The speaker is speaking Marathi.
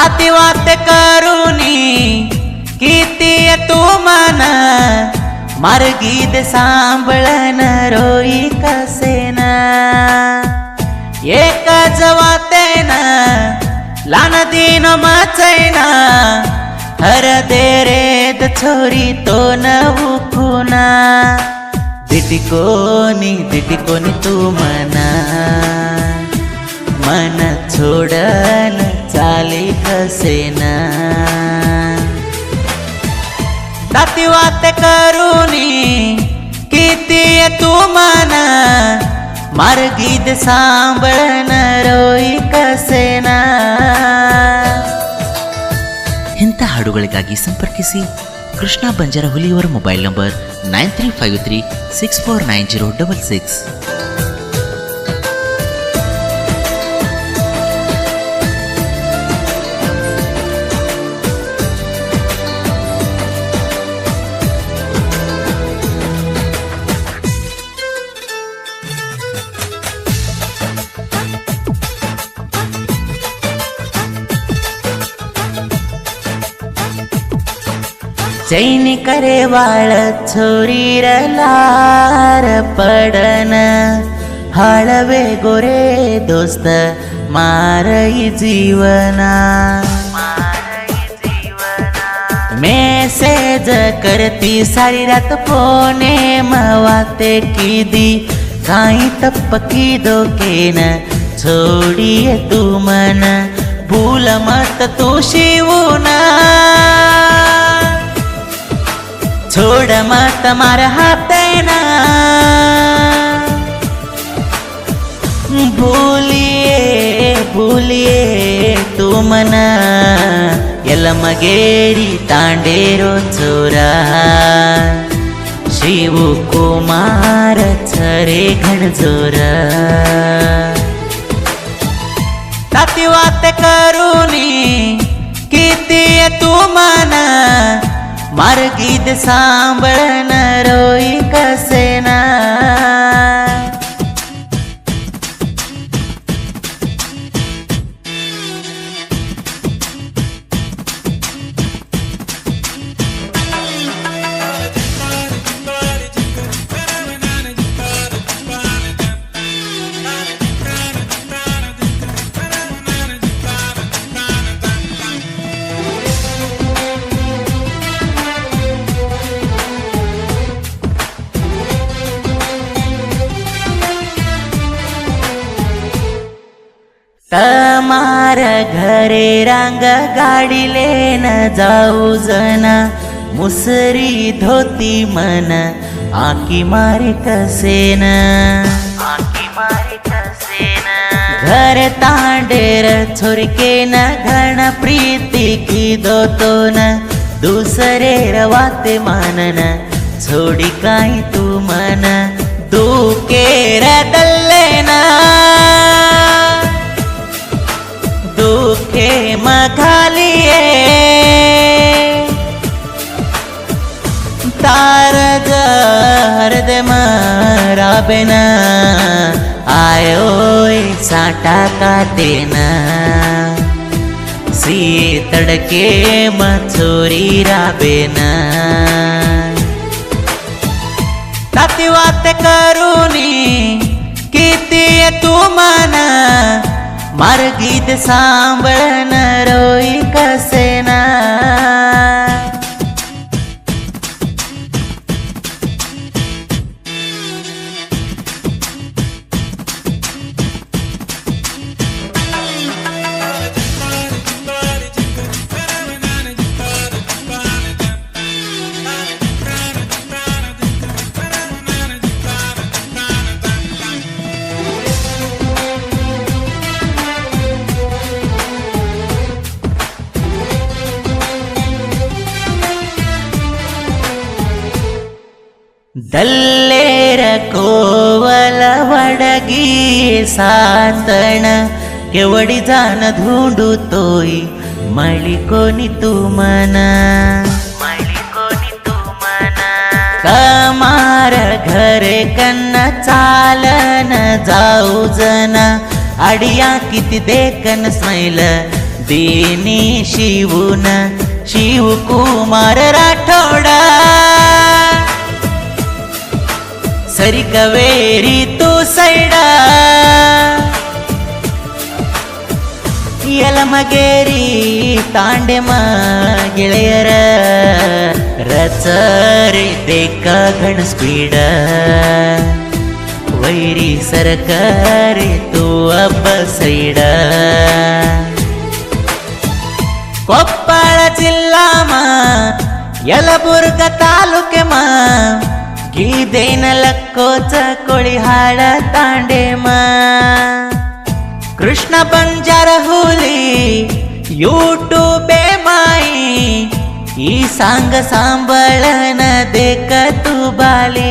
ताती वात करूनी किती तू मन मार्गीद सांभळन रोई कसेना एक जवातेना लान दिन मचैना हर देरेद छोरी तो न उखुना दिटिकोनी तू मना मन छोडन चाली कसेना ताती वात करूनी किती तू मना मार्गीद सांभळन रोई कसेना. ಇಂಥ ಹಾಡುಗಳಿಗಾಗಿ ಸಂಪರ್ಕಿಸಿ ಕೃಷ್ಣ ಬಂಜರ ಹುಲಿಯವರ ಮೊಬೈಲ್ ನಂಬರ್ 9353649066. चैनी करे वाळ छोरीर लार पडन हळवे गोरे दोस्त मारई जीवना मेसेज करती सारी रात फोने मवाते कीदी काही तपकी दोकेन छोड़िए तू मन भूल मत तू शिवना छोड़ मत मार हाथेना भूलिए तू मना यलमगेरी तांडेरो चोरा शिव कुमार छरे घणजोरा ताती वात करूनी किती तू मना मार्गीद सांभळन रोई कसेना. तमार घरे रांग गाडी लेन जाऊ जना मुसरी धोती मन आकी मारे कसेन घर तांडेर छोरके न घण प्रीति की दो न दूसरे रवाते मानन छोड़ी काई तू मन दुकेर दल्लेना दुखे मघालिए तार हृदय मराबेना आयो साटा काटेना सी तड़के मछोरी राबेना ताती वात करूनी किती तू मना मार्गीद सांभळन रोई कसेना. दल्लेर कोवल वडगी सातण केवडी जान धुंडू तोई मळी कोणी तू मना कमार घरे कन्न चालन जाऊ जना अडिया किती देखन स्मैल देनी शिवून शिवकुमार राठोडा सरी कवेरी तू सैडा ಯಲಮಗೇರಿ ತಾಂಡೆಮ ಗೆಳೆಯರ ರಚರಿ ದೇಕ ಗಣ ಸ್ಪೀಡ ವೈರಿ ಸರಕಾರಿ ತೂ ಅಬ್ಬ ಸೈಡ ಕೊಪ್ಪಳ ಜಿಲ್ಲಾಮ ಯಲಬುರ್ಗ ತಾಲೂಕೆಮ ಗಿಳಿದೇನ ಲಕ್ಕೋಚ ಕೊಳಿಹಾಳ ತಾಂಡೆಮ कृष्ण बंजार हुली यूट्यूब माई ई सांग सांबळन देख तू बाली